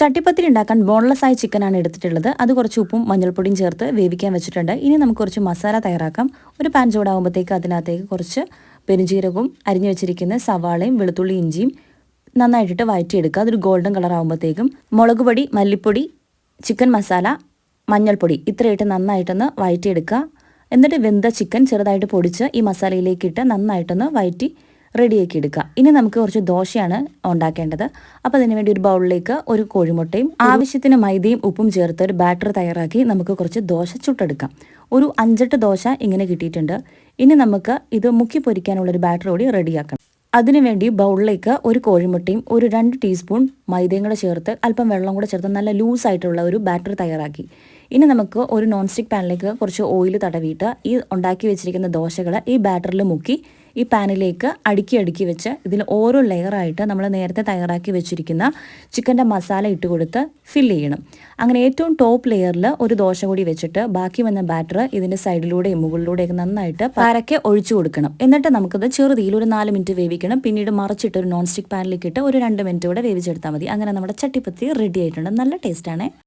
ചട്ടിപ്പത്തിരി ഉണ്ടാക്കാൻ ബോൺലെസ് ആയ ചിക്കനാണ് എടുത്തിട്ടുള്ളത്. അത് കുറച്ച് ഉപ്പും മഞ്ഞൾപ്പൊടിയും ചേർത്ത് വേവിക്കാൻ വെച്ചിട്ടുണ്ട്. ഇനി നമുക്ക് കുറച്ച് മസാല തയ്യാറാക്കാം. ഒരു പാൻ ചൂടാകുമ്പോഴത്തേക്ക് അതിനകത്തേക്ക് കുറച്ച് പെരുംജീരകവും അരിഞ്ഞു വെച്ചിരിക്കുന്ന സവാളയും വെളുത്തുള്ളി ഇഞ്ചിയും നന്നായിട്ടിട്ട് വഴറ്റിയെടുക്കുക. അതൊരു ഗോൾഡൻ കളർ ആകുമ്പോഴത്തേക്കും മുളക് പൊടി, മല്ലിപ്പൊടി, ചിക്കൻ മസാല, മഞ്ഞൾപ്പൊടി ഇത്രയിട്ട് നന്നായിട്ടൊന്ന് വഴറ്റിയെടുക്കുക. എന്നിട്ട് വെന്ത ചിക്കൻ ചെറുതായിട്ട് പൊടിച്ച് ഈ മസാലയിലേക്കിട്ട് നന്നായിട്ടൊന്ന് വഴറ്റി റെഡിയാക്കി എടുക്കുക. ഇനി നമുക്ക് കുറച്ച് ദോശയാണ് ഉണ്ടാക്കേണ്ടത്. അപ്പോൾ അതിനുവേണ്ടി ഒരു ബൗളിലേക്ക് ഒരു കോഴിമുട്ടയും ആവശ്യത്തിന് മൈദയും ഉപ്പും ചേർത്ത് ഒരു ബാറ്റർ തയ്യാറാക്കി നമുക്ക് കുറച്ച് ദോശ ചുട്ടെടുക്കാം. ഒരു 5-8 ദോശ ഇങ്ങനെ കിട്ടിയിട്ടുണ്ട്. ഇനി നമുക്ക് ഇത് മുക്കി പൊരിക്കാനുള്ളൊരു ബാറ്റർ കൂടി റെഡിയാക്കണം. അതിനുവേണ്ടി ബൗളിലേക്ക് ഒരു കോഴിമുട്ടയും ഒരു 2 ടീസ്പൂൺ മൈദയും കൂടെ ചേർത്ത് അല്പം വെള്ളം കൂടെ ചേർത്ത് നല്ല ലൂസായിട്ടുള്ള ഒരു ബാറ്റർ തയ്യാറാക്കി. ഇനി നമുക്ക് ഒരു നോൺ സ്റ്റിക്ക് പാനിലേക്ക് കുറച്ച് ഓയിൽ തടവിയിട്ട് ഈ ഉണ്ടാക്കി വെച്ചിരിക്കുന്ന ദോശകൾ ഈ ബാറ്ററിൽ മുക്കി ഈ പാനിലേക്ക് അടുക്കി വെച്ച് ഇതിൽ ഓരോ ലെയറായിട്ട് നമ്മൾ നേരത്തെ തയ്യാറാക്കി വെച്ചിരിക്കുന്ന ചിക്കൻ്റെ മസാല ഇട്ട് കൊടുത്ത് ഫില്ല് ചെയ്യണം. അങ്ങനെ ഏറ്റവും ടോപ്പ് ലെയറിൽ ഒരു ദോശ കൂടി വെച്ചിട്ട് ബാക്കി വന്ന ബാറ്റർ ഇതിൻ്റെ സൈഡിലൂടെയും മുകളിലൂടെയൊക്കെ നന്നായിട്ട് പരക്കെ ഒഴിച്ചു കൊടുക്കണം. എന്നിട്ട് നമുക്കത് ചെറുതീയിൽ ഒരു 4 മിനിറ്റ് വേവിക്കണം. പിന്നീട് മറിച്ചിട്ട് ഒരു നോൺ സ്റ്റിക്ക് പാനിലേക്ക് ഇട്ട് ഒരു 2 മിനിറ്റ് കൂടെ വേവിച്ചെടുത്താൽ മതി. അങ്ങനെ നമ്മുടെ ചട്ടിപ്പത്തിരി റെഡി ആയിട്ടുണ്ട്. നല്ല ടേസ്റ്റാണ്.